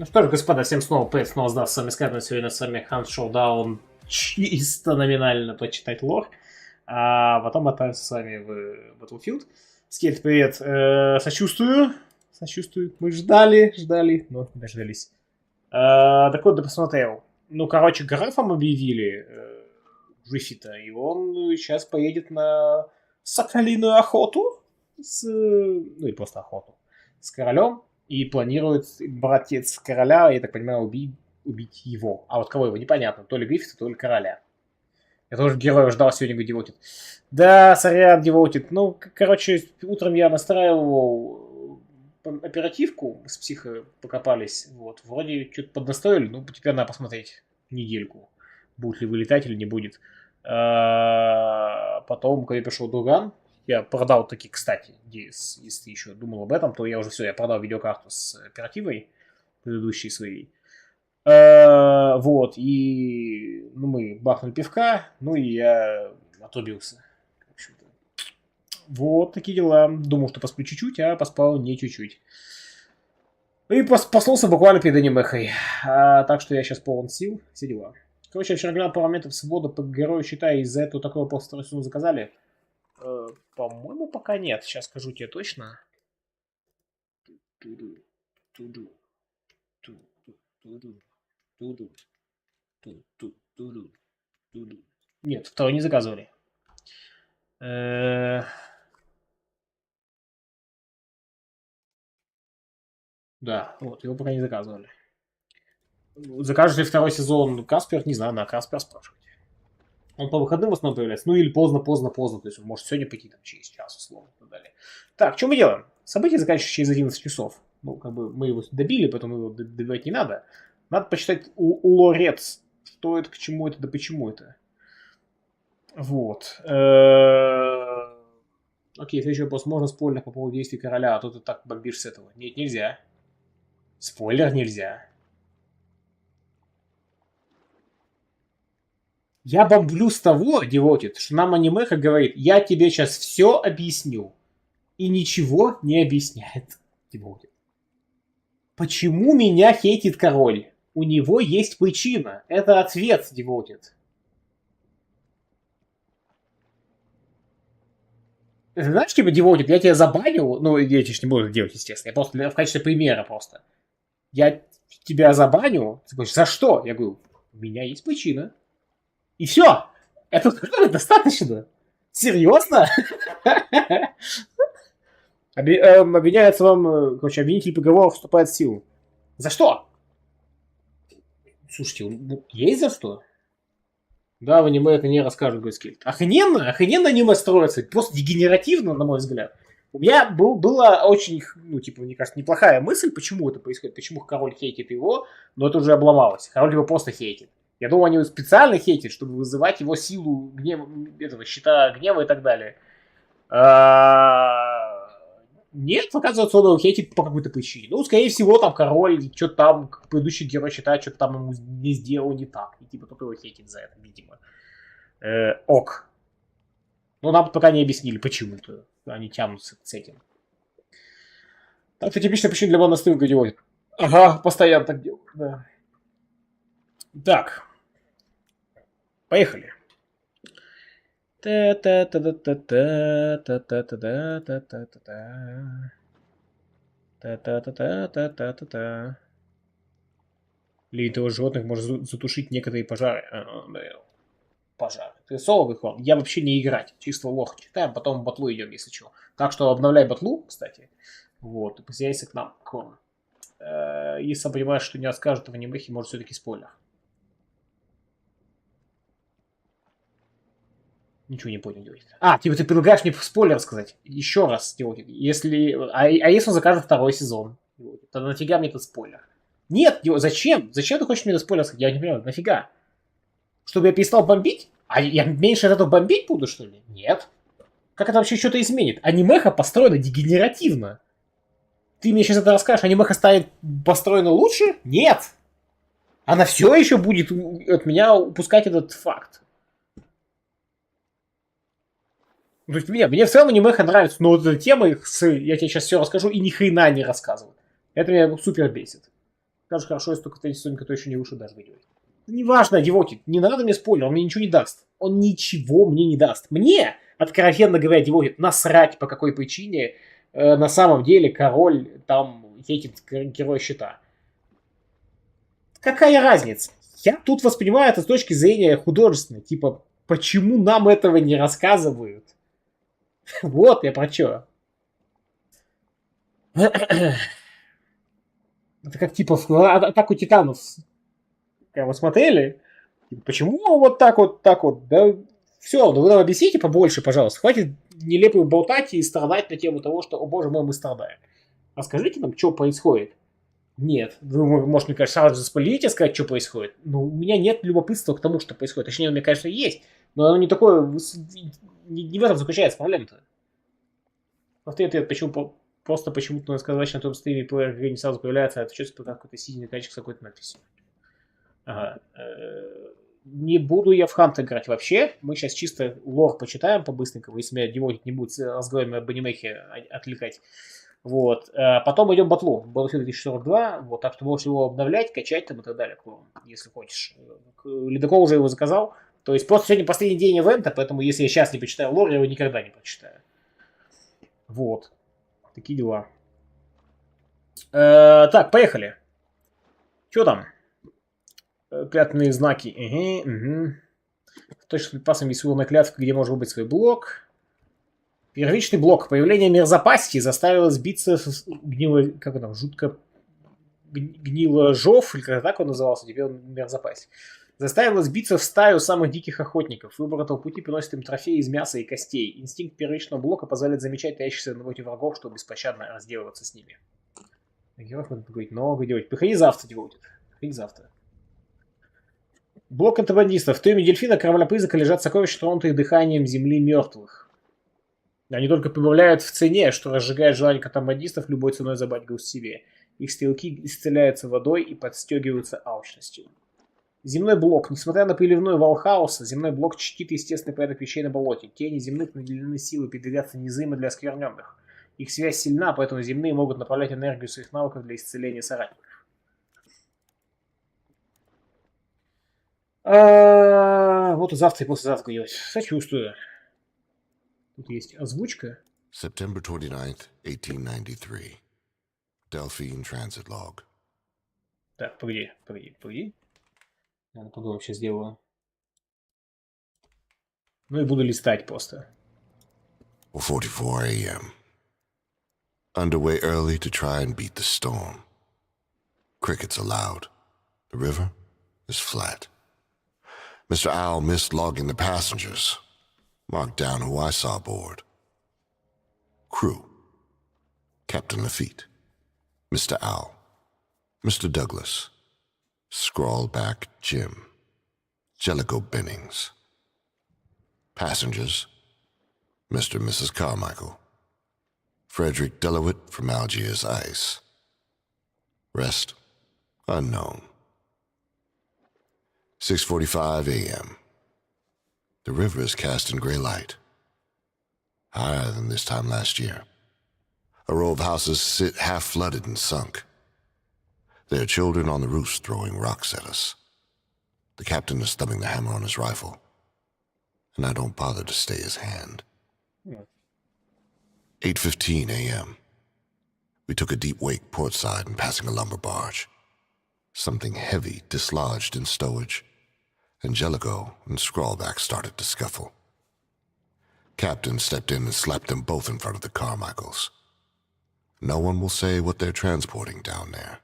Ну что ж, господа, всем снова привет, снова с вами Скайп, сегодня с вами Хан Showdown, чисто номинально почитать лор, а потом отправимся с вами в Battlefield. Скельт, привет, сочувствую, мы ждали, но не дождались. Так вот, да посмотрел. Ну, короче, графом объявили Гриффита, и он сейчас поедет на соколиную охоту, ну и просто охоту, с королем. И планирует братец короля, я так понимаю, убить его. А вот кого его, непонятно. То ли Гриффита, то ли короля. Я тоже героя ждал сегодня, Девотит. Да, сорян, Девотит. Ну, короче, утром я настраивал оперативку, с психо покопались. Вот. Вроде что-то поднастроили, ну, теперь надо посмотреть недельку. Будет ли вылетать или не будет. Потом, когда я пришел Дуган, я продал таки, кстати, если ты еще думал об этом, то я уже все, я продал видеокарту с оперативой предыдущей своей. Вот, и ну, мы бахнули пивка, ну и я отрубился. В общем-то. Вот такие дела. Думал, что посплю чуть-чуть, а поспал не чуть-чуть. И проснулся буквально перед анимехой. Так что я сейчас полон сил, все дела. Короче, я вчера глянул пару моментов свода по герою счета, из-за этого такого просто второй сезон заказали. По-моему, пока нет. Сейчас скажу тебе точно. Нет, второй не заказывали. Да, вот, его пока не заказывали. Закажешь ли второй сезон Каспер? Не знаю, на Каспер спрашивать. Он по выходным в основном появляется. Ну или поздно. То есть он может сегодня пойти там через час, условно, и так далее. Так, что мы делаем? Событие заканчивается через 11 часов. Ну, как бы мы его добили, поэтому его добивать не надо. Надо почитать у лорец, что это, к чему это, да почему это. Вот. Окей, следующий вопрос. Можно спойлер по поводу действий короля, а то ты так бомбишь с этого? Нет, нельзя. Спойлер нельзя. Я бомблю с того, Девотит, что нам анимеха говорит, я тебе сейчас все объясню. И ничего не объясняет, Девотит. Почему меня хейтит король? У него есть причина. Это ответ, Девотит. Знаешь, типа, Девотит, я тебя забанил, ну, я тебе не буду это делать, естественно, я просто в качестве примера просто. Я тебя забаню, ты говоришь, за что? Я говорю, у меня есть причина. И все. Это достаточно. Серьезно? Обвиняется вам, короче, обвинитель приговора вступает в силу. За что? Слушайте, есть за что? Да, в аниме это не расскажут, говорит Скельт. Охрененно аниме строится. Просто дегенеративно, на мой взгляд. У меня была очень, ну, типа, мне кажется, неплохая мысль, почему это происходит, почему король хейтит его, но это уже обломалось. Король его просто хейтит. Я думаю, они его специально хейтят, чтобы вызывать его силу гнева, этого щита гнева и так далее. Нет, оказывается, он его хейтит по какой-то причине. Ну, скорее всего, там король, что-то там, предыдущий герой считает, что-то там ему не сделал не так. И типа только его хейтит за это, видимо. Ок. Но нам пока не объяснили, почему-то они тянутся с этим. Так что типичная причина для монастыря делает. Ага, постоянно так делают, да. Так. Поехали. Лимит животных может затушить некоторые пожары. Пожары. Ты соло выход. Я вообще не играть. Чисто лох читаем, потом в батлу идем, если что. Так что обновляй батлу, кстати. Вот. И присоединяйся к нам. Если понимаешь, что не расскажут в анимехе, может все-таки спойлер. Ничего не понял делать. Типа ты предлагаешь мне спойлер сказать. Еще раз делать. Если... если он закажет второй сезон? То нафига мне этот спойлер? Нет, зачем? Зачем ты хочешь мне этот спойлер сказать? Я не понимаю, нафига? Чтобы я перестал бомбить? А я меньше от этого бомбить буду, что ли? Нет. Как это вообще что-то изменит? Анимеха построена дегенеративно. Ты мне сейчас это расскажешь, анимеха станет построена лучше? Нет. Она все еще будет от меня упускать этот факт. То есть мне в целом анимеха нравится, но вот эта тема, я тебе сейчас все расскажу и ни хрена не рассказываю. Это меня супер бесит. Скажешь, хорошо, если только третий сезон, который еще не вышел, даже видео. Неважно, девотит. Не надо мне спойлер, он мне ничего не даст. Он ничего мне не даст. Мне, откровенно говоря, девотит, насрать по какой причине на самом деле король там едет герой щита. Какая разница? Я тут воспринимаю это с точки зрения художественной. Типа, почему нам этого не рассказывают? Вот я про чё. Это как типа атаку титанов. Как вы смотрели? Почему вот так вот, так вот? Да все, да вы нам объясните побольше, пожалуйста. Хватит нелепо болтать и страдать на тему того, что, о боже мой, мы страдаем. Расскажите нам, что происходит. Нет, вы, может, мне кажется, сразу же заспойлерите, сказать, что происходит. Но у меня нет любопытства к тому, что происходит. Точнее, у меня, конечно, есть, но оно не такое, не в этом заключается проблема-то. Повтори ответ, почему просто почему-то на сказочном том стриме плеер не сразу появляется, а это что-то какой-то синий экранчик с какой-то надписью. Ага. Не буду я в Хант играть вообще. Мы сейчас чисто лор почитаем по-быстренькому, если меня девотить не будет разговорами об анимехе отвлекать. Вот. Потом идем в батлу. Battlefield 2042. Вот, так что можешь его обновлять, качать там и так далее, если хочешь. Ледокол уже его заказал. То есть просто сегодня последний день ивента, поэтому если я сейчас не почитаю лор, я его никогда не прочитаю. Вот. Такие дела. Так, поехали. Что там? Клятвенные знаки. Угу. Точно с припасом веселая клятвка, где можно выбрать свой блок. Первичный блок. Появление мерзопасти заставило сбиться как он там, жутко гниложов, или как так он назывался, теперь он мерзопасть. Заставило сбиться в стаю самых диких охотников. Выбор этого пути приносит им трофеи из мяса и костей. Инстинкт первичного блока позволяет замечать таящихся на боте врагов, чтобы беспощадно разделываться с ними. Героев надо поговорить много делать. Приходи завтра, девотит. Приходи завтра. Блок контрабандистов. В трюме дельфина корабля-призрака лежат сокровища, тронутые дыханием земли мертвых. Они только прибавляют в цене, что разжигает желание контрабандистов любой ценой забрать груз себе. Их стрелки исцеляются водой и подстегиваются алчностью. Земной блок. Несмотря на приливной вал хаоса, земной блок чтит естественный порядок вещей на болоте. Тени земных наделены силой передвигаться незримо для оскверненных. Их связь сильна, поэтому земные могут направлять энергию своих навыков для исцеления соратников. Вот и завтра и послезавтра делать. Сочувствую. Тут есть озвучка. September 29th, 1893. Delphine Transit Log. Так, погоди. Я потом вообще сделаю. Ну и буду листать просто. 4:44 a.m. Underway early to try and beat the storm. Crickets are loud. The river is flat. Mr. Owl missed logging the passengers. Marked down who I saw aboard. Crew. Captain Lafitte. Mr. Owl. Mr. Douglas. Scrawlback Jim. Jellicoe Bennings. Passengers. Mr. and Mrs. Carmichael. Frederick Delowitt from Algiers Ice. Rest unknown. 6:45 a.m. The river is casting gray light. Higher than this time last year. A row of houses sit half flooded and sunk. There are children on the roofs throwing rocks at us. The captain is thumbing the hammer on his rifle, and I don't bother to stay his hand. 8:15 a.m. We took a deep wake portside and passing a lumber barge. Something heavy dislodged in stowage, and Jellicoe and Scrawlback started to scuffle. Captain stepped in and slapped them both in front of the Carmichaels. No one will say what they're transporting down there.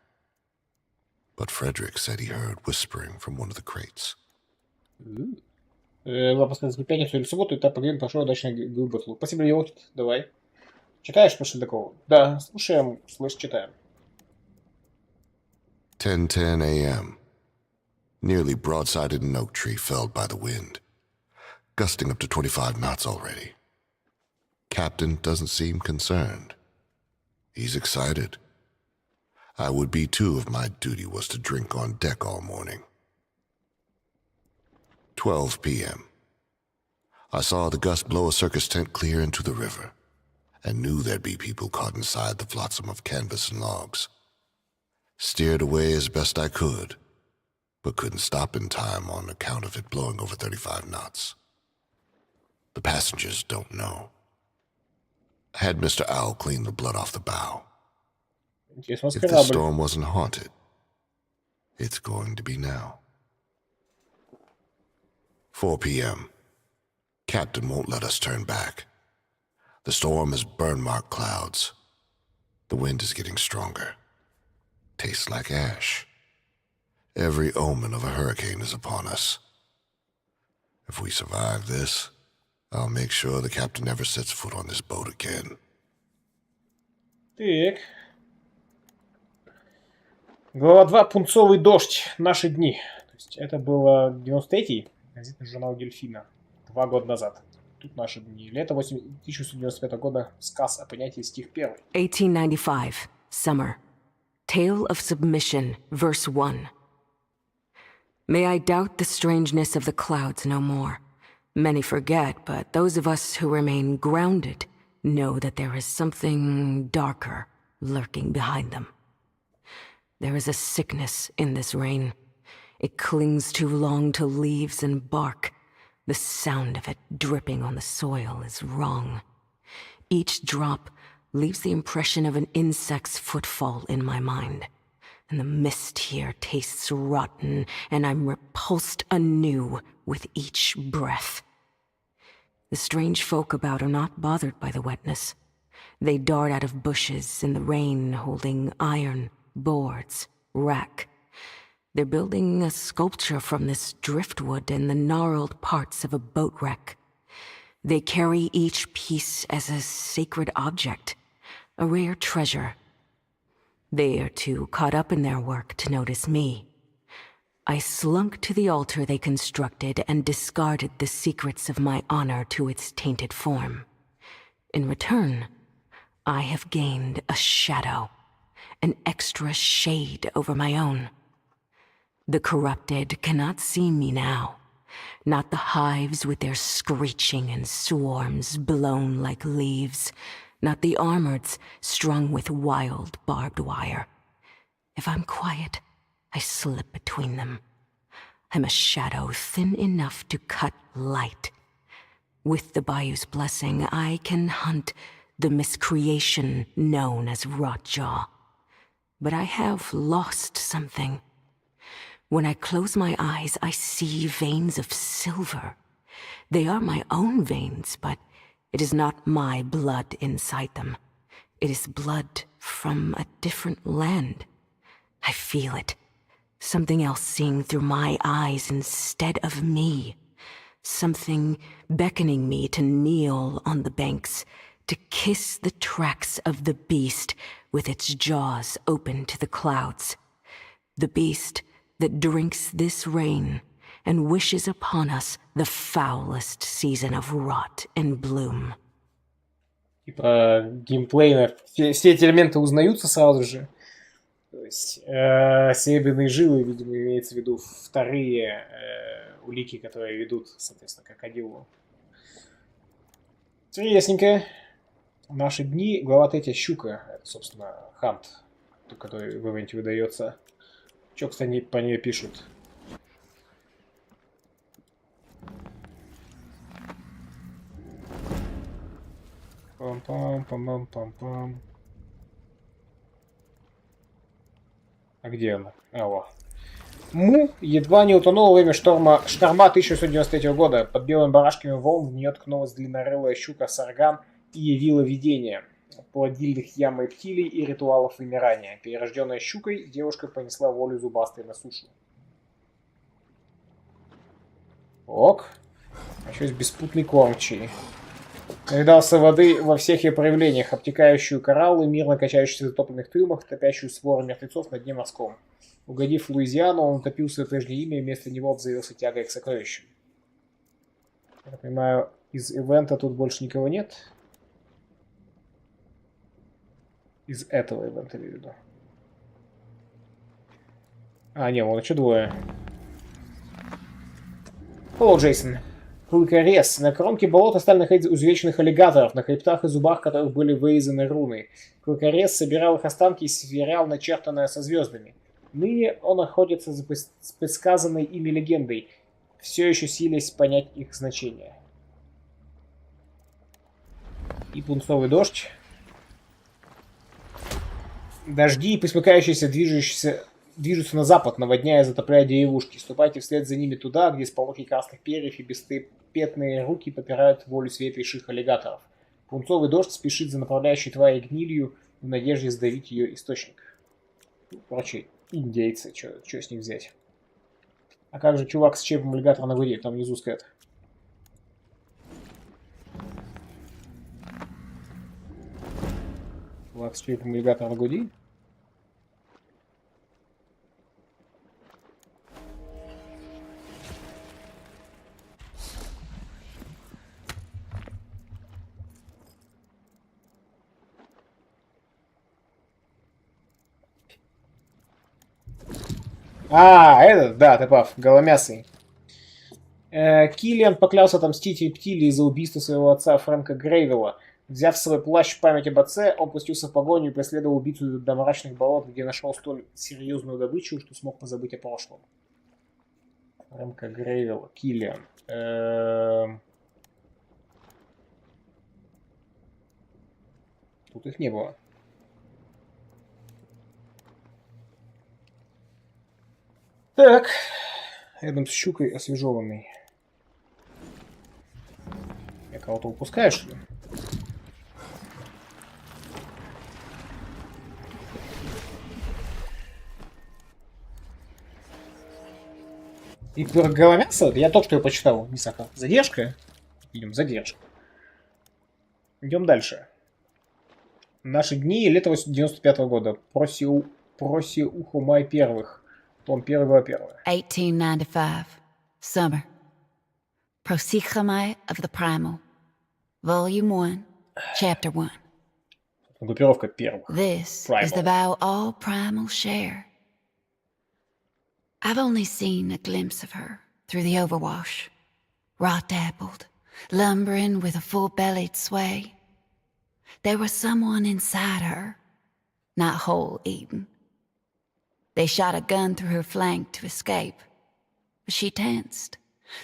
But Frederick said he heard whispering from one of the crates. Лапас в пятницу или в субботу, этап поговорим, пошел удачно к батлу. Спасибо, Йотит. Давай. Читаешь после такого? Да, слушаем, читаем. 10:10 a.m. Nearly broadsided an oak tree felled by the wind, gusting up to 25 knots already. Captain doesn't seem concerned. He's excited. I would be too if my duty was to drink on deck all morning. 12 p.m. I saw the gust blow a circus tent clear into the river, and knew there'd be people caught inside the flotsam of canvas and logs. Steered away as best I could, but couldn't stop in time on account of it blowing over 35 knots. The passengers don't know. I had Mr. Owl clean the blood off the bow. If the storm wasn't haunted, it's going to be now. 4 p.m. Captain won't let us turn back. The storm is burn-marked clouds. The wind is getting stronger. Tastes like ash. Every omen of a hurricane is upon us. If we survive this, I'll make sure the captain never sets foot on this boat again. Так. Глава 2. Пунцовый дождь. Наши дни. То есть это было 93-й. Газетный журнал Дельфина. 2 года назад. Тут наши дни. Лето 1895 года. Сказ о понятии, стих 1. 1895. Summer. Tale of Submission, verse 1. May I doubt the strangeness of the clouds no more. Many forget, but those of us who remain grounded know that there is something darker lurking behind them. There is a sickness in this rain. It clings too long to leaves and bark. The sound of it dripping on the soil is wrong. Each drop leaves the impression of an insect's footfall in my mind. And the mist here tastes rotten, and I'm repulsed anew with each breath. The strange folk about are not bothered by the wetness. They dart out of bushes in the rain, holding iron, boards, rack. They're building a sculpture from this driftwood and the gnarled parts of a boat wreck. They carry each piece as a sacred object, a rare treasure. They are too caught up in their work to notice me. I slunk to the altar they constructed and discarded the secrets of my honor to its tainted form. In return, I have gained a shadow, an extra shade over my own. The corrupted cannot see me now, not the hives with their screeching and swarms blown like leaves, not the armoreds strung with wild barbed wire. If I'm quiet, I slip between them. I'm a shadow thin enough to cut light. With the Bayou's blessing, I can hunt the miscreation known as Rotjaw. But I have lost something. When I close my eyes, I see veins of silver. They are my own veins, but it is not my blood inside them. It is blood from a different land. I feel it. Something else seeing through my eyes instead of me. Something beckoning me to kneel on the banks, to kiss the tracks of the beast with its jaws open to the clouds. The beast that drinks this rain and wishes upon us the foulest season of rot and bloom. Типа геймплейно все эти элементы узнаются сразу же. То есть серебряные жилы, видимо, имеется в виду вторые улики, которые ведут, соответственно, к крокодилу. Интересненько. Наши дни, глава 3, щука. Это, собственно, хант, который в ивенте выдается. Что, кстати, по ней пишут? Пам-пам-пам-пам-пам. А где она? Во. Му едва не утонула во время шторма 1693 года. Под белыми барашками волн в нее ткнулась длиннорылая щука Сарган и явила видение плодильных ям рептилий и ритуалов вымирания. Перерожденная щукой, девушка понесла волю зубастой на сушу. Ок. А еще есть беспутный кормчий. Наедался воды во всех ее проявлениях, обтекающую кораллы, мирно качающиеся в затопленных трюмах, топящую своры мертвецов на дне морском. Угодив в Луизиану, он утопил свое прежнее имя, и вместо него обзавелся тягой к сокровищам. Я понимаю, из ивента тут больше никого нет? Из этого ивента, я имею в виду. А, не, вон еще двое. Hello, Джейсон. Клыкорез. На кромке болота стали находиться изувеченных аллигаторов, на хребтах и зубах которых были вырезаны руны. Клыкорез собирал их останки и сверял начертанное со звездами. Ныне он охотится за предсказанной ими легендой, все еще силясь понять их значение. И пунцовый дождь. Дожди, присмыкающиеся, движутся на запад, наводняя и затопляя деревушки. Ступайте вслед за ними туда, где сполохи красных перьев и бестрепетные руки попирают волю светлейших аллигаторов. Пунцовый дождь спешит за направляющей твари гнилью в надежде сдавить ее источник. Короче, индейцы, что с них взять? А как же чувак с черепом аллигатора на груди? Там внизу скрыт. Чувак с черепом аллигатора на груди? А, этот, да, ты прав, голомясый. Киллиан поклялся отомстить рептилии за убийство своего отца Фрэнка Грейвелла. Взяв свой плащ в память об отце, он пустился в погоню и преследовал убийцу до мрачных болот, где нашел столь серьезную добычу, что смог позабыть о прошлом. Фрэнка Грейвелла, Киллиан. Тут их не было. Так, рядом с щукой освежеванный. Я кого-то упускаю, что ли? И про голомяса, я только что его почитал, Мисака. Задержка? Идем, задержка. Идем дальше. Наши дни, лето 95-го года. Проси ухо май первых. Том 1, глава 1. 1895. Summer. Prosychomai of the Primal. Volume 1, Chapter 1. Группировка первых. This Primal. is the vow all primals share. I've only seen a glimpse of her through the overwash, raw-dappled, lumbering with a full-bellied sway. There was someone inside her, not whole eaten. They shot a gun through her flank to escape, but she tensed,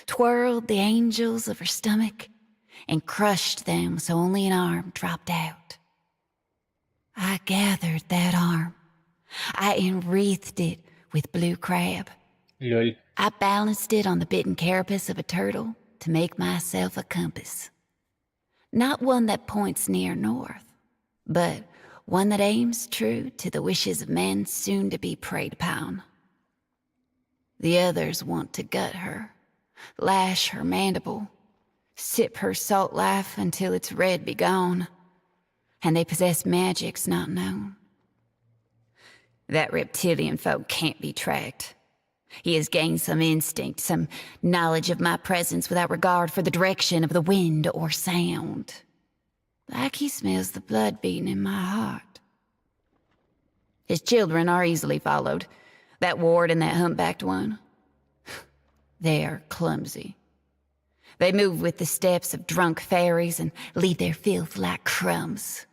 twirled the angels of her stomach, and crushed them so only an arm dropped out. I gathered that arm. I enwreathed it with blue crab. Лёль. I balanced it on the bitten carapace of a turtle to make myself a compass. Not one that points near north, but one that aims true to the wishes of men soon to be preyed upon. The others want to gut her, lash her mandible, sip her salt life until its red be gone, and they possess magics not known. That reptilian folk can't be tracked. He has gained some instinct, some knowledge of my presence without regard for the direction of the wind or sound. Like he smells the blood beating in my heart. His children are easily followed. That ward and that humpbacked one. They are clumsy. They move with the steps of drunk fairies and leave their filth like crumbs.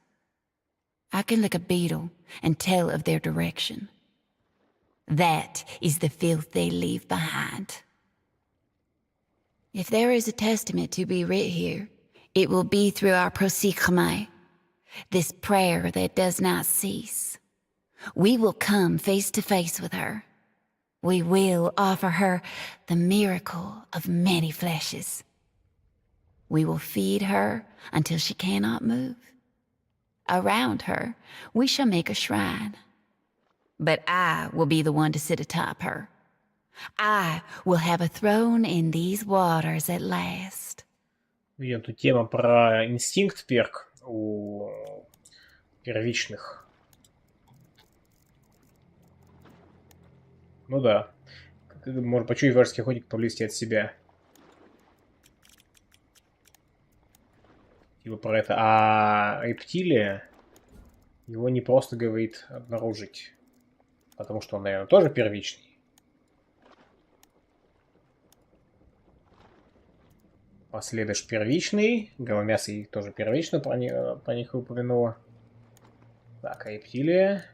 I can lick a beetle and tell of their direction. That is the filth they leave behind. If there is a testament to be writ here, it will be through our prosychomai, this prayer that does not cease. We will come face to face with her. We will offer her the miracle of many fleshes. We will feed her until she cannot move. Around her, we shall make a shrine. But I will be the one to sit atop her. I will have a throne in these waters at last. Видим тут тема про инстинкт перк у первичных. Ну да. Может, почуять вражеский охотник поблизости от себя. Типа про это. А рептилия его не просто говорит обнаружить. Потому что он, наверное, тоже первичный. Последуешь первичный. Громомясый тоже первично про них упомянула. Так, а рептилия.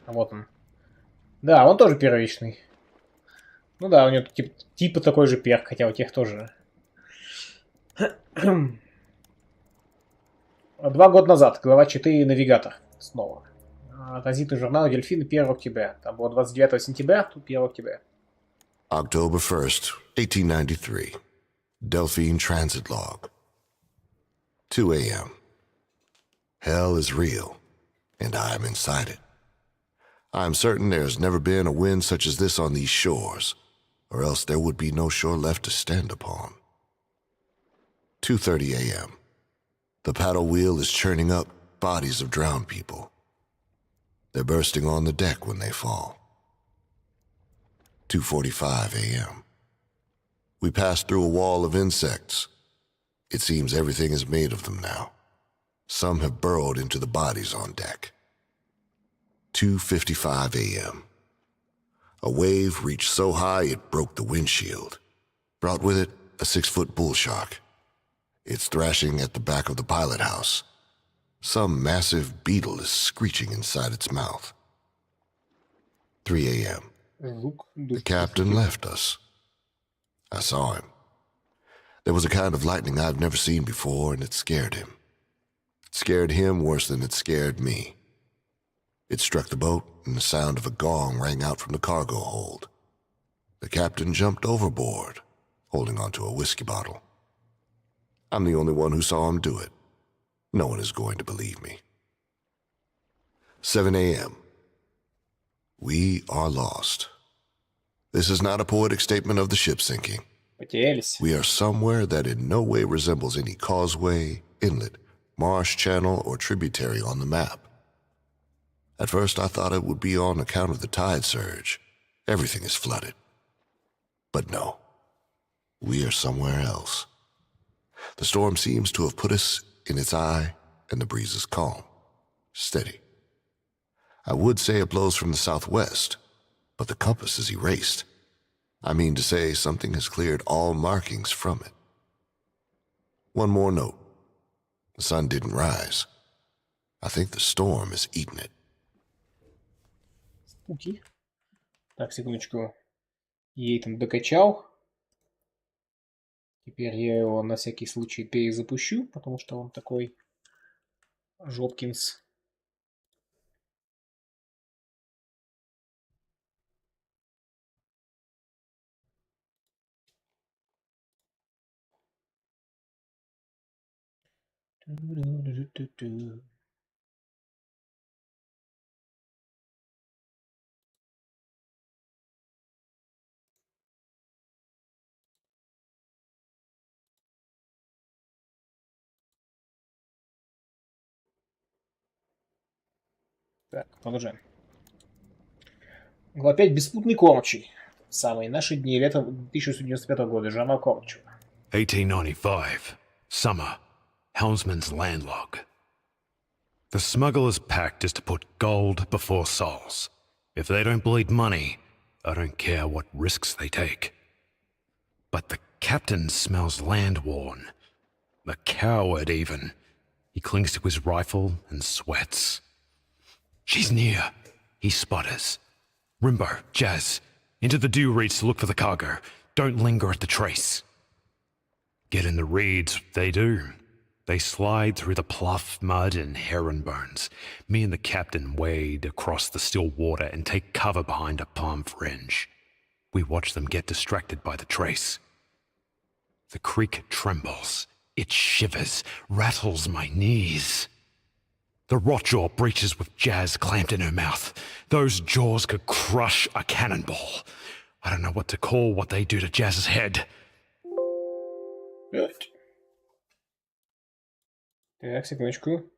А вот он. Да, он тоже первичный. Ну да, у него типа такой же перк, хотя у тех тоже. 2 года назад, глава 4, навигатор. Снова. Транзитный журнал «Дельфин» 1 октября. Там было 29 сентября, тут 1 октября. October 1st, 1893. Delphine Transit Log. 2 a.m. Hell is real, and I am inside it. I am certain there has never been a wind such as this on these shores, or else there would be no shore left to stand upon. 2:30 a.m. The paddle wheel is churning up bodies of drowned people. They're bursting on the deck when they fall. 2:45 a.m. We pass through a wall of insects. It seems everything is made of them now. Some have burrowed into the bodies on deck. 2:55 a.m. A wave reached so high it broke the windshield, brought with it a 6-foot bull shark. It's thrashing at the back of the pilot house. Some massive beetle is screeching inside its mouth. 3 a.m. The captain left us. I saw him. There was a kind of lightning I've never seen before, and it scared him. It scared him worse than it scared me. It struck the boat, and the sound of a gong rang out from the cargo hold. The captain jumped overboard, holding onto a whiskey bottle. I'm the only one who saw him do it. No one is going to believe me. 7 a.m. We are lost. This is not a poetic statement of the ship sinking. Потерялись. We are somewhere that in no way resembles any causeway, inlet, marsh channel, or tributary on the map. At first I thought it would be on account of the tide surge. Everything is flooded. But no. We are somewhere else. The storm seems to have put us in its eye, and the breeze is calm, steady. I would say it blows from the southwest, but the compass is erased. I mean to say something has cleared all markings from it. One more note. The sun didn't rise. I think the storm is eating it. Спуки. Так, секундочку. Ей там докачал. Теперь я его на всякий случай перезапущу, потому что он такой жопкинс. Так, продолжаем. Глава 5. Беспутный кормчий. Самые наши дни, лето 1995 года. Журнал кормчего. 1895. Summer. Helmsman's landlog. The smuggler's pact is to put gold before souls. If they don't bleed money, I don't care what risks they take. But the captain smells land-worn. A coward, even. He clings to his rifle and sweats. She's near. He sputters. Rimbo, Jazz, into the dew reeds to look for the cargo. Don't linger at the trace. Get in the reeds, they do. They slide through the pluff, mud, and heron bones. Me and the captain wade across the still water and take cover behind a palm fringe. We watch them get distracted by the trace. The creek trembles. It shivers, rattles my knees. The rotjaw breaches with Jazz clamped in her mouth. Those jaws could crush a cannonball. I don't know what to call what they do to Jazz's head. Так, секундочку.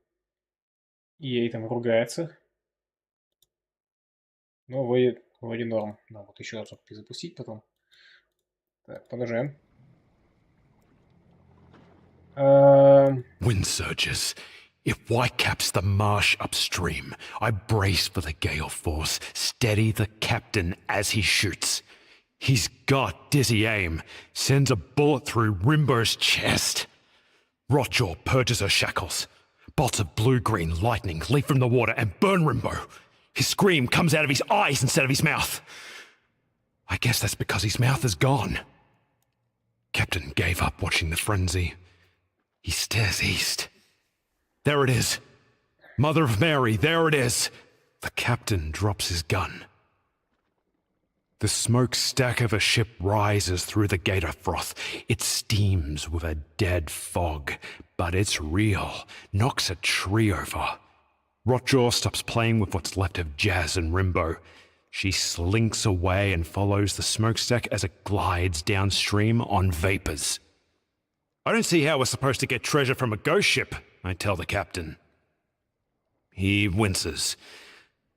Ей там ругается. Ну, вроде норм. Да, вот еще раз запустить потом. Так, продолжаем. Wind surges. It whitecaps the marsh upstream. I brace for the gale force, steady the captain as he shoots. He's got dizzy aim, sends a bullet through Rimbo's chest. Rotjaw purges her shackles. Bolts of blue-green lightning leap from the water and burn Rimbo. His scream comes out of his eyes instead of his mouth. I guess that's because his mouth is gone. Captain gave up watching the frenzy. He stares east. There it is. Mother of Mary, there it is. The captain drops his gun. The smokestack of a ship rises through the gator froth. It steams with a dead fog, but it's real. Knocks a tree over. Rotjaw stops playing with what's left of Jazz and Rimbo. She slinks away and follows the smokestack as it glides downstream on vapors. I don't see how we're supposed to get treasure from a ghost ship, I tell the captain. He winces.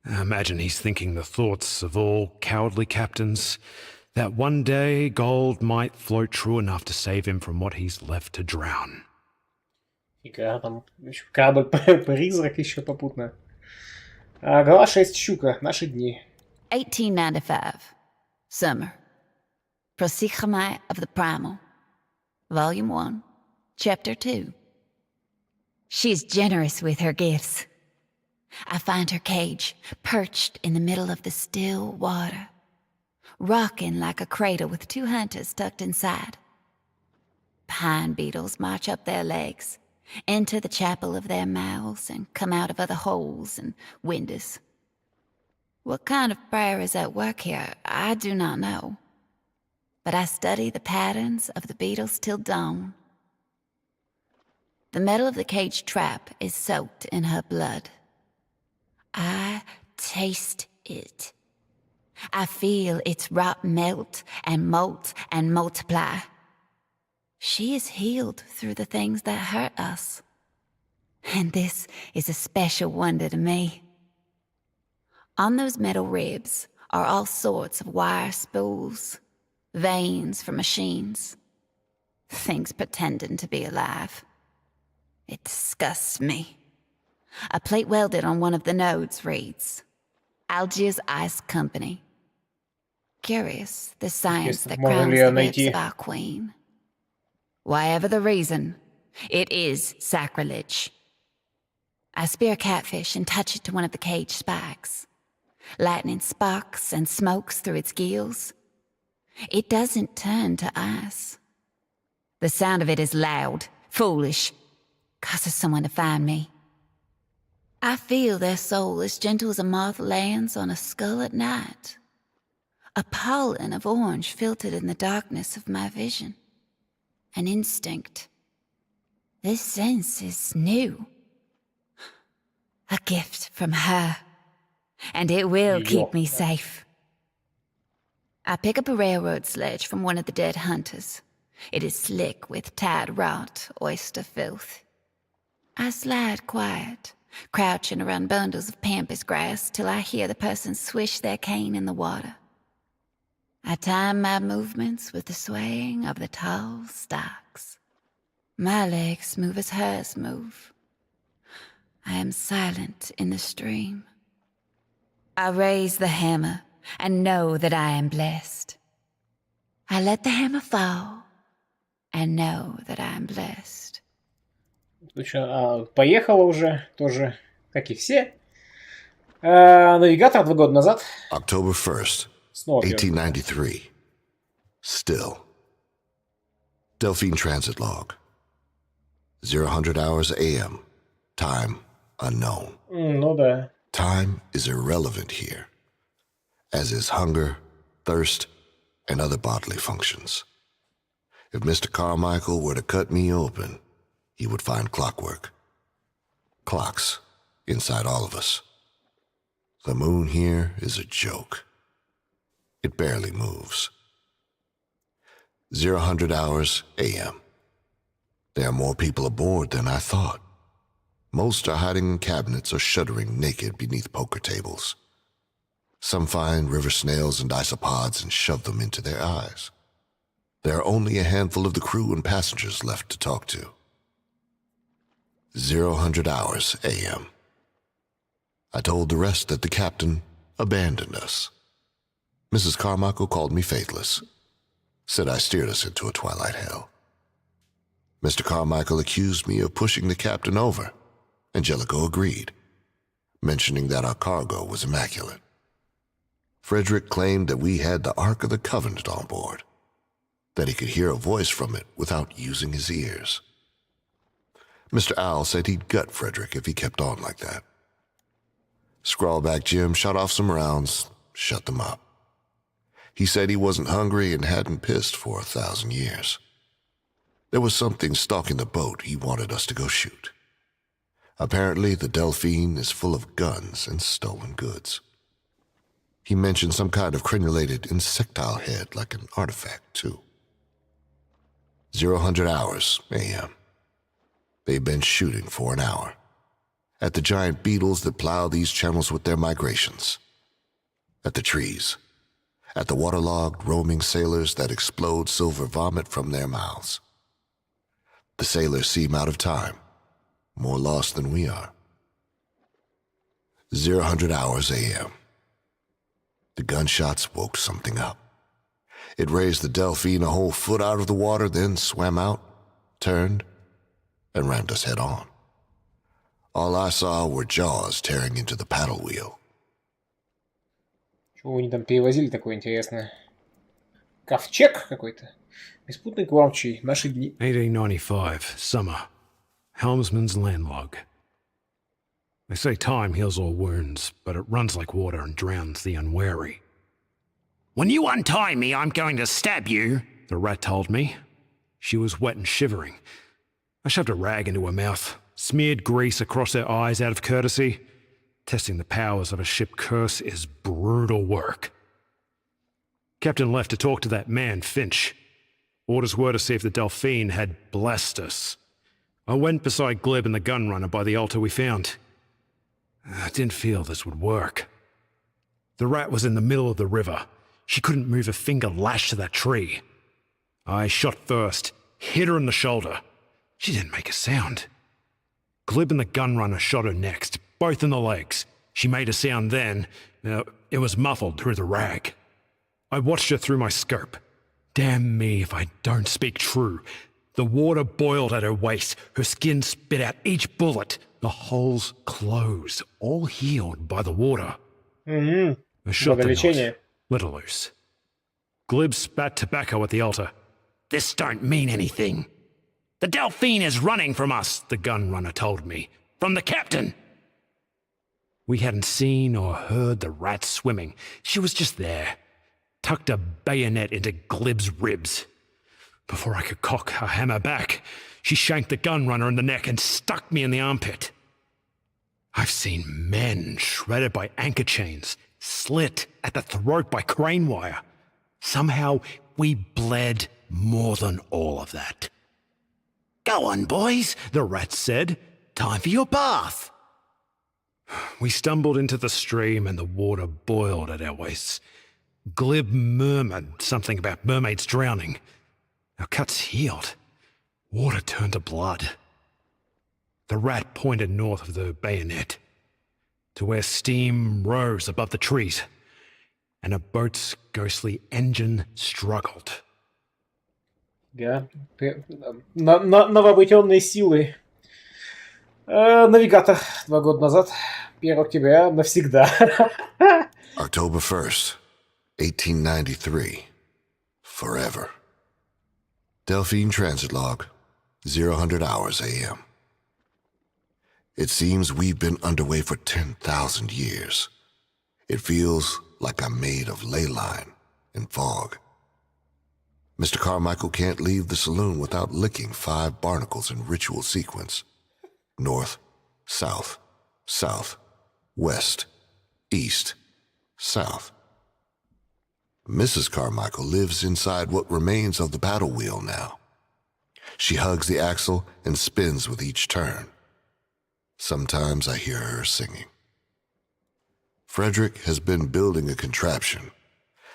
I imagine he's thinking the thoughts of all cowardly captains, that one day gold might float true enough to save him from what he's left to drown. Фига, там еще корабль-призрак еще попутно. Глава 6. Щука. Наши дни. 1895. Summer. Prosigmai of the Primal. Volume 1. Chapter 2. She's generous with her gifts. I find her cage perched in the middle of the still water, rocking like a cradle with 2 hunters tucked inside. Pine beetles march up their legs, enter the chapel of their mouths, and come out of other holes and windows. What kind of prayer is at work here, I do not know, but I study the patterns of the beetles till dawn. The metal of the cage trap is soaked in her blood. I taste it. I feel its rot melt and molt and multiply. She is healed through the things that hurt us. And this is a special wonder to me. On those metal ribs are all sorts of wire spools, veins from machines, things pretending to be alive. It disgusts me. A plate welded on one of the nodes reads, Algiers Ice Company. Curious, the science that crowns the lips of our queen. Whatever the reason, it is sacrilege. I spear a catfish and touch it to one of the cage spikes. Lightning sparks and smokes through its gills. It doesn't turn to ice. The sound of it is loud, foolish, causes someone to find me. I feel their soul as gentle as a moth lands on a skull at night. A pollen of orange filtered in the darkness of my vision. An instinct. This sense is new. A gift from her. And it will keep me safe. I pick up a railroad sledge from one of the dead hunters. It is slick with tide rot, oyster filth. I slide quiet, crouching around bundles of pampas grass till I hear the person swish their cane in the water. I time my movements with the swaying of the tall stalks. My legs move as hers move. I am silent in the stream. I raise the hammer and know that I am blessed. I let the hammer fall and know that I am blessed. Поехала уже, тоже, как и все. Навигатор 2 года назад. October 1st, 1893. Still. Delphine Transit Log. 0000 hours AM. Time unknown. Ну да. Time is irrelevant here, as is hunger, thirst, and other bodily functions. If Mr. Carmichael were to cut me open, he would find clockwork. Clocks inside all of us. The moon here is a joke. It barely moves. 0000 hours AM. There are more people aboard than I thought. Most are hiding in cabinets or shuddering naked beneath poker tables. Some find river snails and isopods and shove them into their eyes. There are only a handful of the crew and passengers left to talk to. 0000 hours AM. I told the rest that the captain abandoned us. Mrs. Carmichael called me faithless, said I steered us into a twilight hell. Mr. Carmichael accused me of pushing the captain over. Angelico agreed, mentioning that our cargo was immaculate. Frederick claimed that we had the Ark of the Covenant on board, that he could hear a voice from it without using his ears. Mr. Owl said he'd gut Frederick if he kept on like that. Scrawlback Jim shot off some rounds, shut them up. He said he wasn't hungry and hadn't pissed for 1,000 years. There was something stalking the boat he wanted us to go shoot. Apparently, the Delphine is full of guns and stolen goods. He mentioned some kind of crenulated insectile head like an artifact, too. 0000 hours a.m. They've been shooting for an hour at the giant beetles that plow these channels with their migrations, at the trees, at the waterlogged roaming sailors that explode silver vomit from their mouths. The sailors seem out of time, more lost than we are. 0000 hours a.m. The gunshots woke something up. It raised the Delphine a whole foot out of the water, then swam out, turned, and rammed us head on. All I saw were jaws tearing into the paddle wheel. Чего они там перевозили такое интересное? Ковчег какой-то. Беспутный кормчий. Наши дни. 1895, summer. Helmsman's landlog. They say time heals all wounds, but it runs like water and drowns the unwary. When you untie me, I'm going to stab you, the rat told me. She was wet and shivering. I shoved a rag into her mouth, smeared grease across her eyes out of courtesy. Testing the powers of a ship curse is brutal work. Captain left to talk to that man, Finch. Orders were to see if the Delphine had blessed us. I went beside Glib and the gunrunner by the altar we found. I didn't feel this would work. The rat was in the middle of the river. She couldn't move a finger lashed to that tree. I shot first, hit her in the shoulder. She didn't make a sound. Glib and the gunrunner shot her next, both in the legs. She made a sound then. It was muffled through the rag. I watched her through my scope. Damn me if I don't speak true. The water boiled at her waist. Her skin spit out each bullet. The holes closed, all healed by the water. I shot the knot, let her loose. Glib spat tobacco at the altar. This don't mean anything. The Delphine is running from us, the gunrunner told me. From the captain. We hadn't seen or heard the rat swimming. She was just there. Tucked a bayonet into Glib's ribs. Before I could cock her hammer back, she shanked the gunrunner in the neck and stuck me in the armpit. I've seen men shredded by anchor chains, slit at the throat by crane wire. Somehow we bled more than all of that. Go on, boys, the rat said. Time for your bath. We stumbled into the stream and the water boiled at our waists. Glib murmured something about mermaids drowning. Our cuts healed. Water turned to blood. The rat pointed north of the bayonet, to where steam rose above the trees, and a boat's ghostly engine struggled. Да. Новообретенные силы. Навигатор 2 года назад, 1 октября, навсегда. October 1st, 1893. Forever. Delphine Transit Log, 0000 hours a.m. It seems we've been underway for 10,000 years. It feels like I'm made of ley line and fog. Mr. Carmichael can't leave the saloon without licking 5 barnacles in ritual sequence. North, south, south, west, east, south. Mrs. Carmichael lives inside what remains of the paddle wheel now. She hugs the axle and spins with each turn. Sometimes I hear her singing. Frederick has been building a contraption.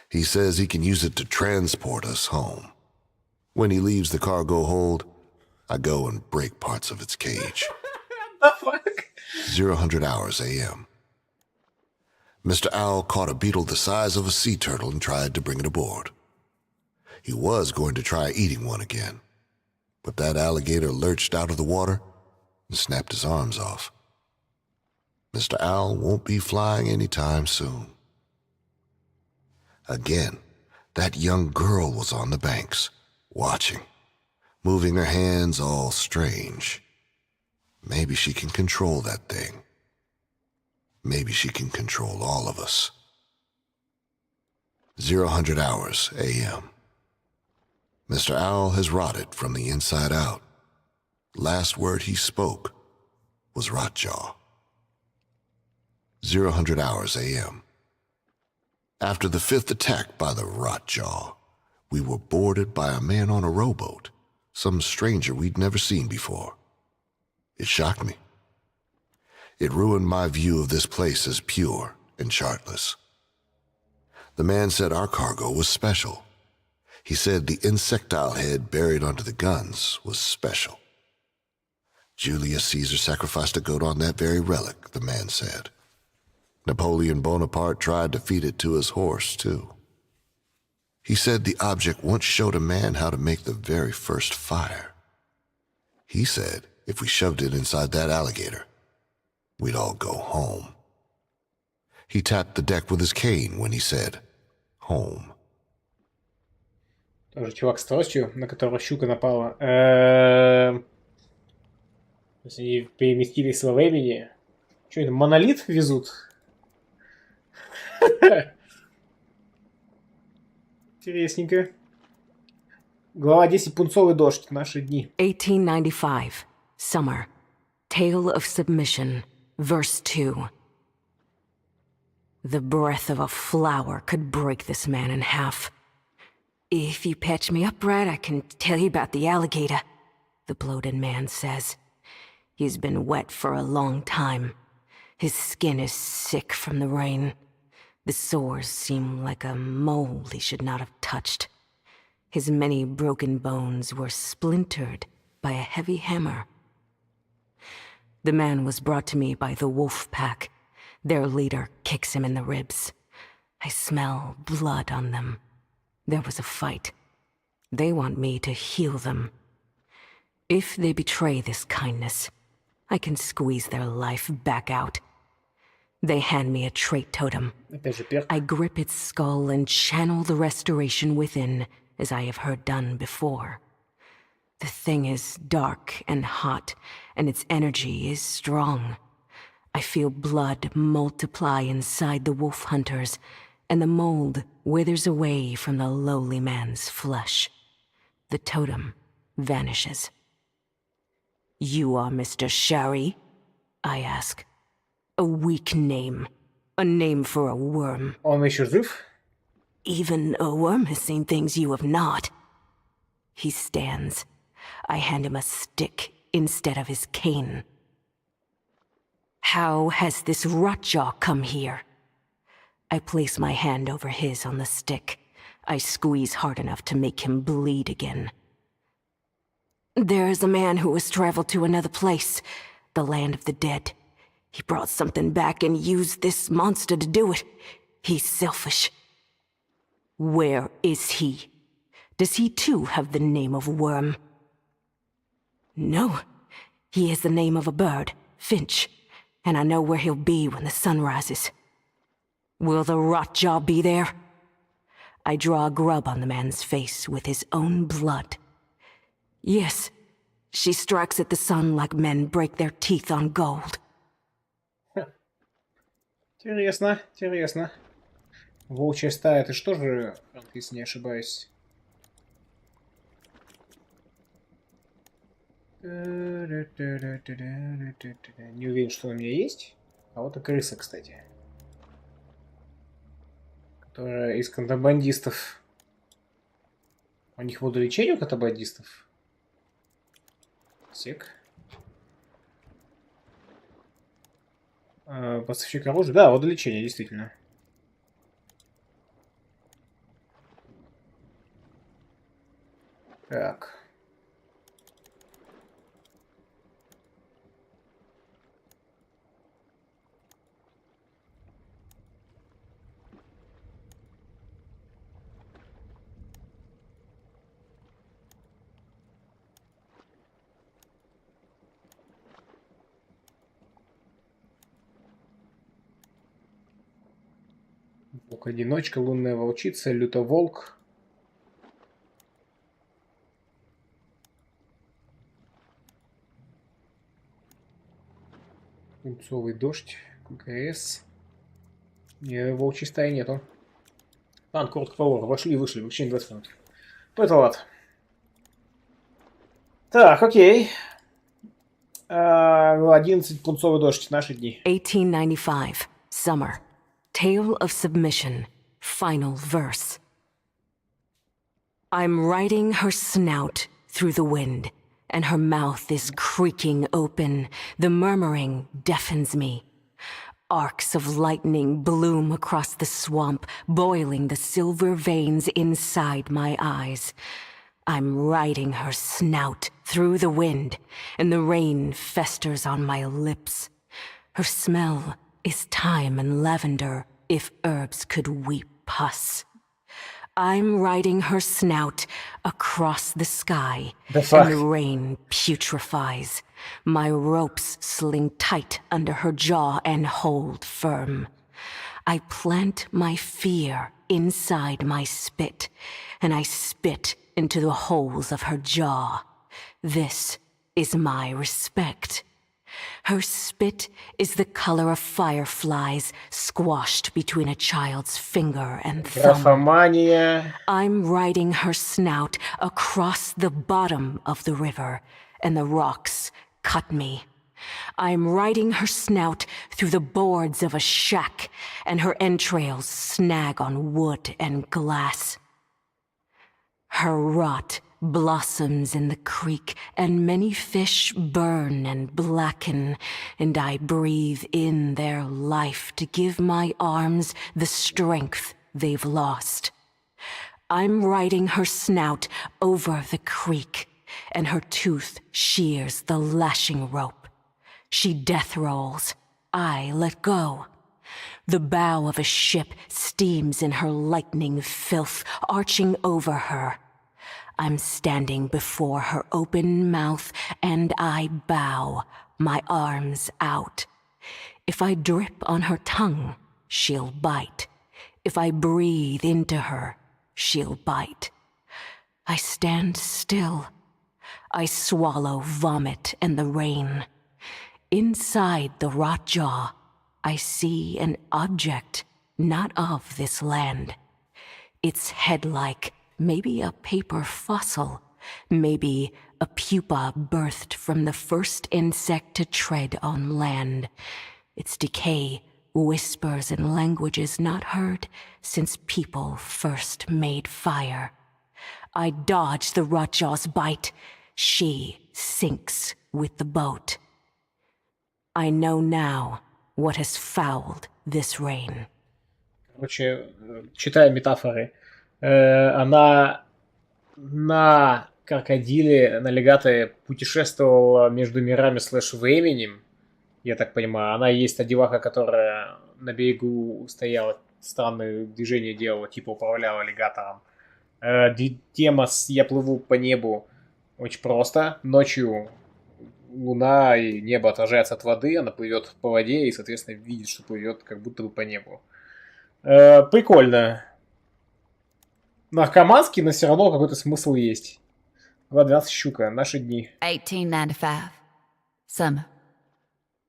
He says he can use it to transport us home. When he leaves the cargo hold, I go and break parts of its cage. The fuck? 0000 hours a.m. Mr. Owl caught a beetle the size of a sea turtle and tried to bring it aboard. He was going to try eating one again, but that alligator lurched out of the water and snapped his arms off. Mr. Owl won't be flying anytime soon. Again, that young girl was on the banks, watching, moving her hands all strange. Maybe she can control that thing. Maybe she can control all of us. 0000 hours a.m. Mr. Owl has rotted from the inside out. Last word he spoke was Rotjaw. 0000 hours a.m. After the 5th attack by the Rotjaw, we were boarded by a man on a rowboat, some stranger we'd never seen before. It shocked me. It ruined my view of this place as pure and chartless. The man said our cargo was special. He said the insectile head buried under the guns was special. Julius Caesar sacrificed a goat on that very relic, the man said. Napoleon Bonaparte tried to feed it to his horse, too. He said the object once showed a man how to make the very first fire. He said if we shoved it inside that alligator, we'd all go home. He tapped the deck with his cane when he said, home. Тоже чувак с тростью, на которого щука напала. То есть они переместились во времени. Что это, монолит везут? Интересненько. Глава 10. Пунцовый дождь. Наши дни. 1895. Summer. Tale of Submission. Verse 2. The breath of a flower could break this man in half. If you patch me up right, I can tell you about the alligator, the bloated man says. He's been wet for a long time. His skin is sick from the rain. The sores seem like a mole he should not have touched. His many broken bones were splintered by a heavy hammer. The man was brought to me by the wolf pack. Their leader kicks him in the ribs. I smell blood on them. There was a fight. They want me to heal them. If they betray this kindness, I can squeeze their life back out. They hand me a trait totem. I grip its skull and channel the restoration within, as I have heard done before. The thing is dark and hot, and its energy is strong. I feel blood multiply inside the wolf hunters, and the mold withers away from the lowly man's flesh. The totem vanishes. You are Mr. Shari? I ask. A weak name. A name for a worm. Он еще жив? Even a worm has seen things you have not. He stands. I hand him a stick instead of his cane. How has this rotjaw come here? I place my hand over his on the stick. I squeeze hard enough to make him bleed again. There is a man who has traveled to another place, the land of the dead. He brought something back and used this monster to do it. He's selfish. Where is he? Does he too have the name of Worm? No. He has the name of a bird, Finch, and I know where he'll be when the sun rises. Will the rotjaw be there? I draw a grub on the man's face with his own blood. Yes, she strikes at the sun like men break their teeth on gold. Интересно, интересно. Волчья стая, это что же, если не ошибаюсь? Не уверен, что у меня есть. А вот и крыса, кстати. Которая из контрабандистов. У них водолечение у контрабандистов? Сек. Поставщик оружия. Да, водолечение, действительно. Так. Волк-одиночка, лунная волчица, лютоволк. Пунцовый дождь, КС. Волчьей стаи нету. Ладно, коротко по лору. Вошли и вышли. Вообще не 20 минут. Ну, это ладно. Так, окей. 11 пунцовый дождь. Наши дни. 1895, summer. Tale of submission. Final verse. I'm riding her snout through the wind, and her mouth is creaking open. The murmuring deafens me. Arcs of lightning bloom across the swamp, boiling the silver veins inside my eyes. I'm riding her snout through the wind, and the rain festers on my lips. Her smell is thyme and lavender, if herbs could weep pus. I'm riding her snout across the sky, The fuck? and the rain putrefies. My ropes sling tight under her jaw and hold firm. I plant my fear inside my spit, and I spit into the holes of her jaw. This is my respect. Her spit is the color of fireflies squashed between a child's finger and thumb. Графомания. I'm riding her snout across the bottom of the river, and the rocks cut me. I'm riding her snout through the boards of a shack, and her entrails snag on wood and glass. Her rot blossoms in the creek, and many fish burn and blacken, and I breathe in their life to give my arms the strength they've lost. I'm riding her snout over the creek, and her tooth shears the lashing rope. She death rolls. I let go. The bow of a ship steams in her lightning filth, arching over her. I'm standing before her open mouth, and I bow, my arms out. If I drip on her tongue, she'll bite. If I breathe into her, she'll bite. I stand still. I swallow vomit and the rain. Inside the rot jaw, I see an object not of this land. Its head-like, maybe a paper fossil, maybe a pupa birthed from the first insect to tread on land. Its decay whispers in languages not heard since people first made fire. I dodge the rotjaw's bite. She sinks with the boat. I know now what has fouled this rain. Короче, читая метафоры, она на крокодиле, на аллигаторе путешествовала между мирами /временем, я так понимаю. Она и есть та деваха, которая на берегу стояла, странные движения делала, типа управляла аллигатором. Тема с «Я плыву по небу» очень просто. Ночью луна и небо отражается от воды, она плывет по воде и, соответственно, видит, что плывет как будто бы по небу. Прикольно. Наркоманский, но все равно какой-то смысл есть. 12 щука. Наши дни. 1895. Summer.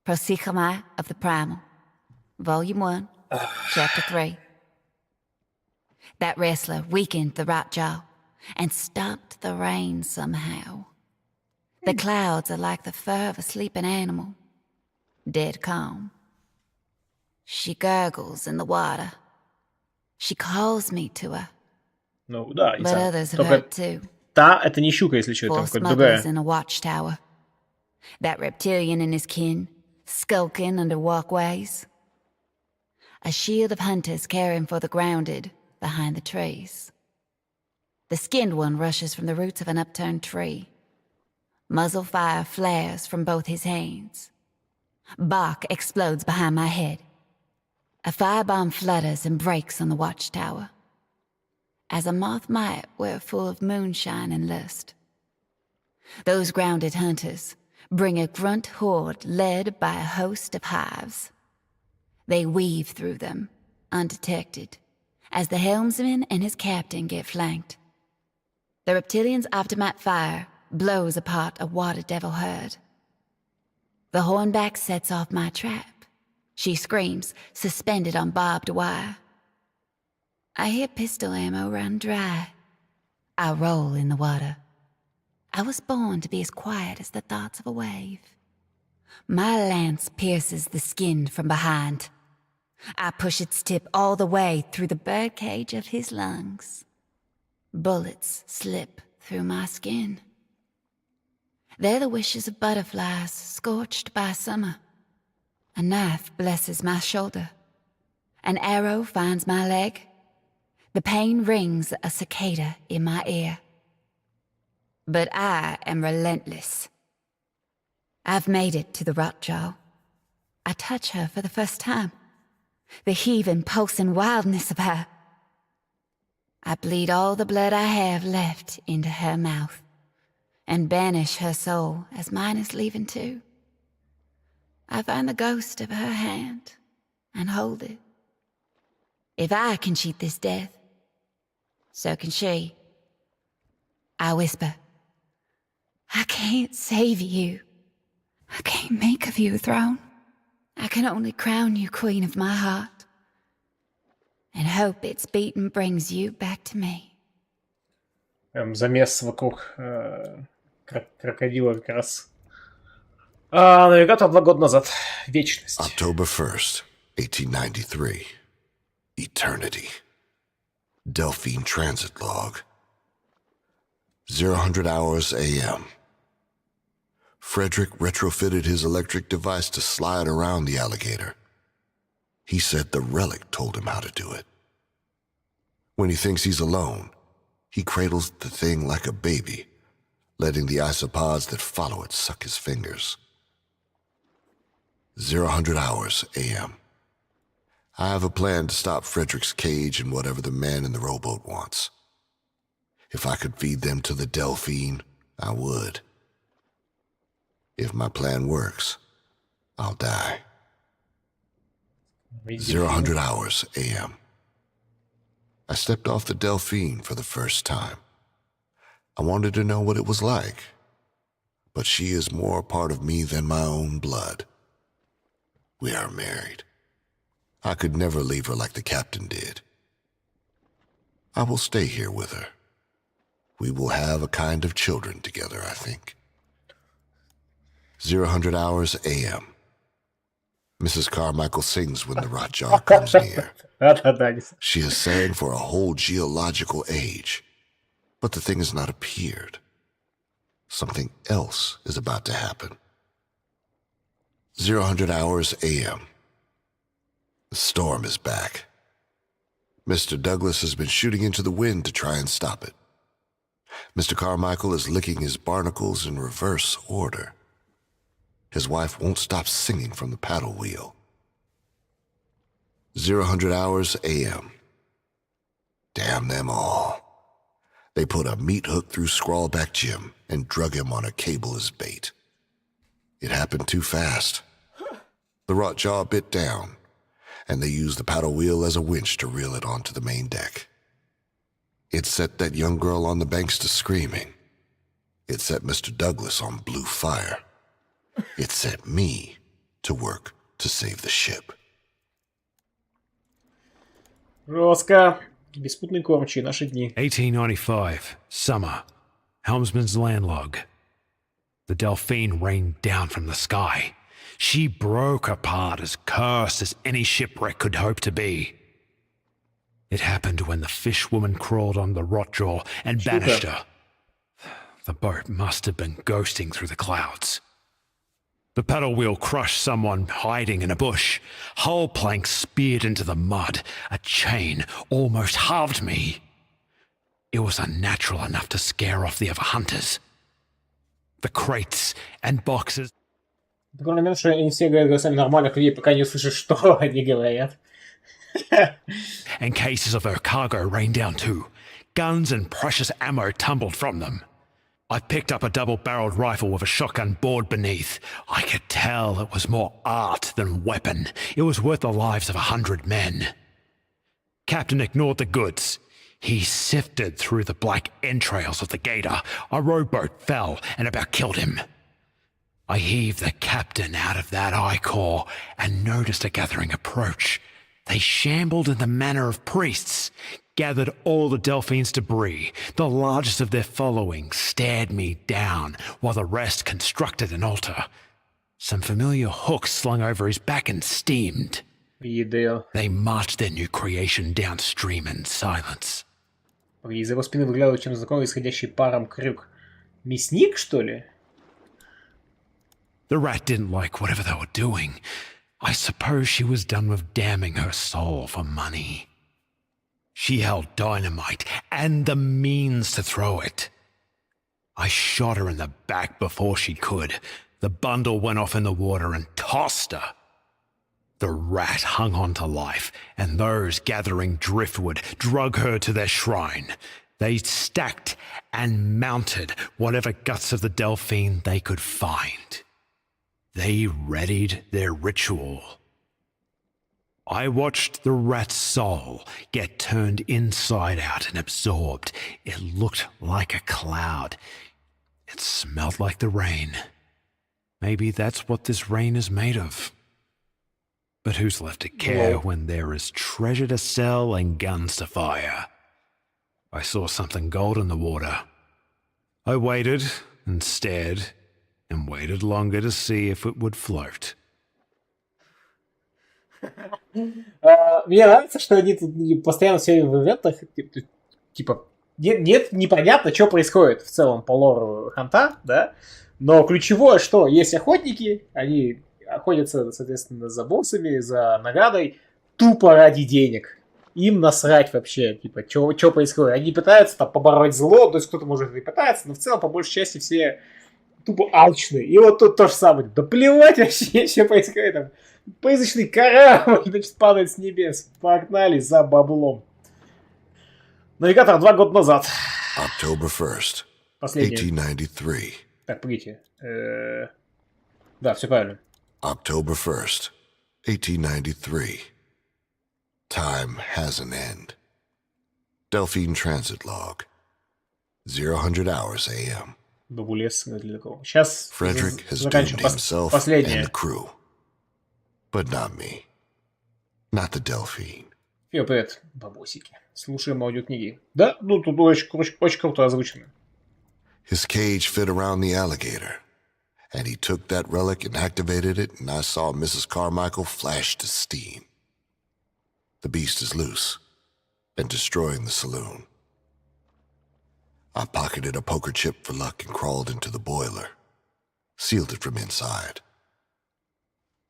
Prosychomai of the Primal. Volume 1, Chapter 3. That wrestler weakened the right jaw and stopped the rain somehow. The clouds are like the fur of a sleeping animal, dead calm. She gurgles in the water. She calls me to her. Ну да, и But сам. others have Только heard too. та, это не щука, если что, это Four какая-то другая. smugglers in a watchtower. That reptilian and his kin, skulking under walkways. A shield of hunters caring for the grounded behind the trees. The skinned one rushes from the roots of an upturned tree. Muzzle fire flares from both his hands. Bark explodes behind my head. A firebomb flutters and breaks on the watchtower. As a moth might, we're full of moonshine and lust. Those grounded hunters bring a grunt horde led by a host of hives. They weave through them, undetected, as the helmsman and his captain get flanked. The reptilian's aftermath fire blows apart a water devil herd. The hornback sets off my trap. She screams, suspended on barbed wire. I hear pistol ammo run dry. I roll in the water. I was born to be as quiet as the thoughts of a wave. My lance pierces the skin from behind. I push its tip all the way through the birdcage of his lungs. Bullets slip through my skin. They're the wishes of butterflies scorched by summer. A knife blesses my shoulder. An arrow finds my leg. The pain rings a cicada in my ear. But I am relentless. I've made it to the rotjaw. I touch her for the first time. The heaving, pulsing wildness of her. I bleed all the blood I have left into her mouth and banish her soul as mine is leaving too. I find the ghost of her hand and hold it. If I can cheat this death, so can she. I whisper, I can't save you. I can't make of you a throne. I can only crown you queen of my heart and hope its beating brings you back to me. Замес вокруг крокодила как раз. Навигатор 2 года назад. Вечность. October 1st, 1893. Eternity. Delphine Transit Log. 0000 hours a.m. Frederick retrofitted his electric device to slide around the alligator. He said the relic told him how to do it. When he thinks he's alone, he cradles the thing like a baby, letting the isopods that follow it suck his fingers. 0000 hours a.m. I have a plan to stop Frederick's cage and whatever the man in the rowboat wants. If I could feed them to the Delphine, I would. If my plan works, I'll die. 0000 hours a.m. I stepped off the Delphine for the first time. I wanted to know what it was like, but she is more a part of me than my own blood. We are married. I could never leave her like the captain did. I will stay here with her. We will have a kind of children together, I think. 0000 hours a.m. Mrs. Carmichael sings when the rotjaw comes near. She has sang for a whole geological age, but the thing has not appeared. Something else is about to happen. 0000 hours a.m. The storm is back. Mr. Douglas has been shooting into the wind to try and stop it. Mr. Carmichael is licking his barnacles in reverse order. His wife won't stop singing from the paddle wheel. 0000 hours a.m. Damn them all. They put a meat hook through Scrawlback Jim and drug him on a cable as bait. It happened too fast. The rotjaw bit down, and they used the paddle wheel as a winch to reel it onto the main deck. It set that young girl on the banks to screaming. It set Mr. Douglas on blue fire. It set me to work to save the ship. Жестко. Беспутный кормчий. Наши дни. 1895, summer. Helmsman's landlog. The Delphine rained down from the sky. She broke apart as cursed as any shipwreck could hope to be. It happened when the fish woman crawled on the rotjaw and banished her. The boat must have been ghosting through the clouds. The paddle wheel crushed someone hiding in a bush. Hull planks speared into the mud. A chain almost halved me. It was unnatural enough to scare off the other hunters. The crates and boxes. Такой момент, что они все говорят голосами нормальных людей, пока не услышишь, что они говорят. And cases of her cargo rained down too. Guns and precious ammo tumbled from them. I picked up a double-barreled rifle with a shotgun bored beneath. I could tell it was more art than weapon. It was worth the lives of 100 men. Captain ignored the goods. He sifted through the black entrails of the gator. A rowboat fell and about killed him. I heaved the captain out of that I-core and noticed a gathering approach. They shambled in the manner of priests, gathered all the Delphine's debris. The largest of their following stared me down, while the rest constructed an altar. Some familiar hooks slung over his back and steamed. Видел. They marched their new creation downstream in silence. Из его спины выглядывал чем знакомый, исходящий паром крюк. Мясник, что ли? The rat didn't like whatever they were doing. I suppose she was done with damning her soul for money. She held dynamite and the means to throw it. I shot her in the back before she could. The bundle went off in the water and tossed her. The rat hung on to life, and those gathering driftwood drug her to their shrine. They stacked and mounted whatever guts of the Delphine they could find. They readied their ritual. I watched the rat's soul get turned inside out and absorbed. It looked like a cloud. It smelled like the rain. Maybe that's what this rain is made of. But who's left to care when there is treasure to sell and guns to fire? I saw something gold in the water. I waited and stared and waited longer to see if it would float. Мне нравится, что они тут постоянно все в ивентах, типа, нет, непонятно, что происходит в целом по лору Ханта, да, но ключевое, что есть охотники, они охотятся, соответственно, за боссами, за наградой, тупо ради денег. Им насрать вообще, типа, что происходит. Они пытаются там побороть зло, то есть кто-то может и пытается, но в целом, по большей части, все тупо алчные. И вот тут то же самое. Да плевать вообще, что происходит там. Призрачный корабль, значит, падает с небес. Погнали за баблом. Навигатор 2 года назад. October 1st, Последний. 1893. Так, погодите. Да, все правильно. October 1st, 1893. Time has an end. Delphine Transit Log. 0 hours a.m. Бабулес для такого. Сейчас Frederick has doomed заканчиваем. himself and Последнее. the crew. But not me. Not the Delphine. Всем привет, бабосики. Слушаем аудиокниги. Да, ну тут очень круто озвучено. His cage fit around the alligator, and he took that relic and activated it, and I saw Mrs. Carmichael flash to steam. The beast is loose and destroying the saloon. I pocketed a poker chip for luck and crawled into the boiler, sealed it from inside.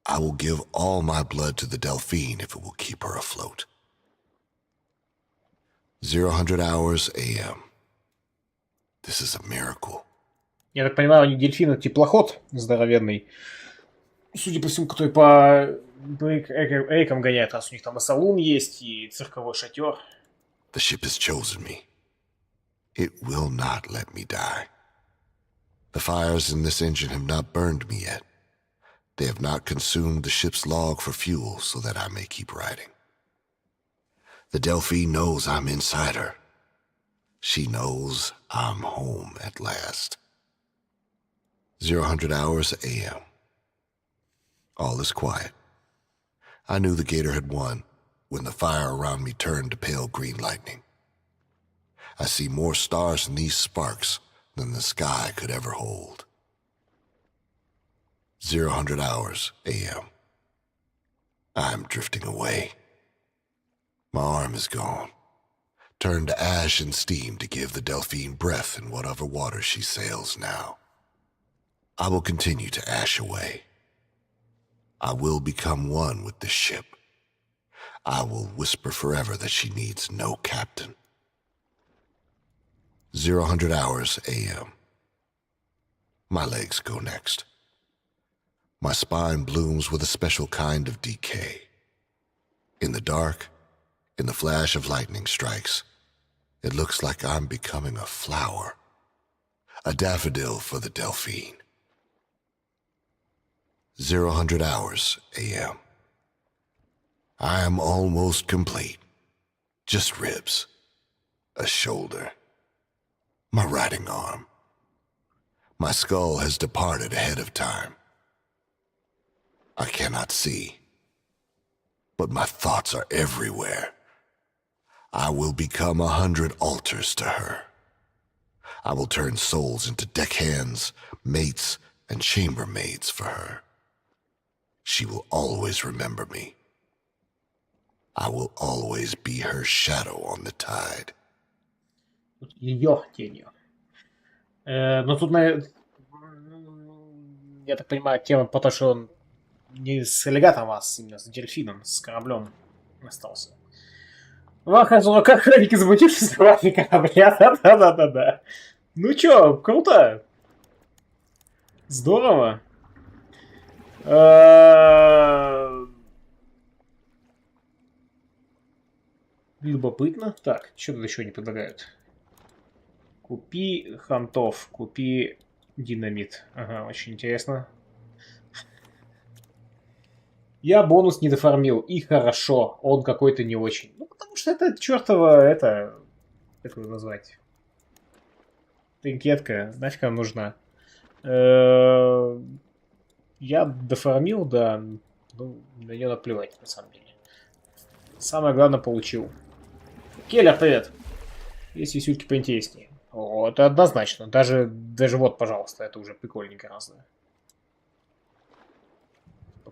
I will give all my blood to the Delphine if it will keep her afloat. 0 hours a.m. This is a miracle. Я так понимаю, у них дельфин теплоход здоровенный. Судя по всему, который по рекам гоняет, раз у них там и салун есть, и цирковой шатер. The ship has chosen me. It will not let me die. The fires in this engine have not burned me yet. They have not consumed the ship's log for fuel so that I may keep riding. The Delphine knows I'm inside her. She knows I'm home at last. 0 hours a.m. All is quiet. I knew the gator had won when the fire around me turned to pale green lightning. I see more stars in these sparks than the sky could ever hold. 0 hours a.m. I'm drifting away. My arm is gone, turned to ash and steam to give the Delphine breath in whatever water she sails now. I will continue to ash away. I will become one with this ship. I will whisper forever that she needs no captain. 0 hours a.m. My legs go next. My spine blooms with a special kind of decay. In the dark, in the flash of lightning strikes, it looks like I'm becoming a flower, a daffodil for the Delphine. 0 hours a.m. I am almost complete. Just ribs. A shoulder. My riding arm. My skull has departed ahead of time. I cannot see. But my thoughts are everywhere. I will become 100 altars to her. I will turn souls into deckhands, mates, and chambermaids for her. She will always remember me. I will always be her shadow on the tide. Ее тенью. Но тут, я так понимаю, тема по то, что он не с аллигатором, а именно с дельфином, с кораблем остался. Вахажу, как хроники замутившегося корабля. Да-да-да-да. Ну чё, круто. Здорово. Любопытно. Так, что тут еще не предлагают? Купи хантов, купи динамит. Ага, очень интересно. Я бонус не дофармил, и хорошо, он какой-то не очень. Ну, потому что это чертова, это... Как его назвать? Тринкетка, нафиг она нужна. Я дофармил, да, ну, на нее наплевать, на самом деле. Самое главное получил. Келлер, привет! Есть висюльки поинтереснее. О, это однозначно. Даже вот, пожалуйста, это уже прикольненько разное.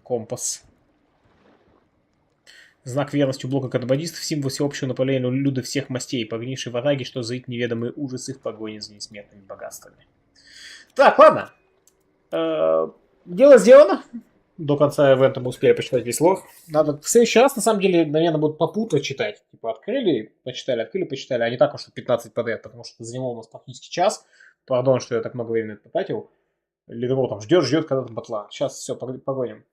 Компас. Знак верности у блока контрабандистов, символ всеобщего направления люда всех мастей, погнивший в атаке, что зрит неведомые ужасы в погоне за несметными богатствами. Так, ладно. Дело сделано. До конца ивента мы успели почитать весь лор. Надо в следующий раз, на самом деле, наверное, будут попутно читать. Типа, открыли, почитали, а не так, что 15 подряд, потому что заняло у нас практически час. Пардон, что я так много времени потратил. Лидеров там ждет когда-то батла. Сейчас все, погоним.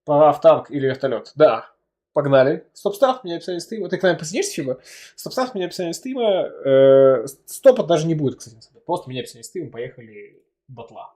Пора в танк или вертолет. Да, погнали. Стоп-старт, меня описание стрима. Ты к нам присоединишься, Фиба? Стоп-старт, меня описание стрима. Стопа даже не будет, кстати. Просто меня описание стрима. Поехали батла.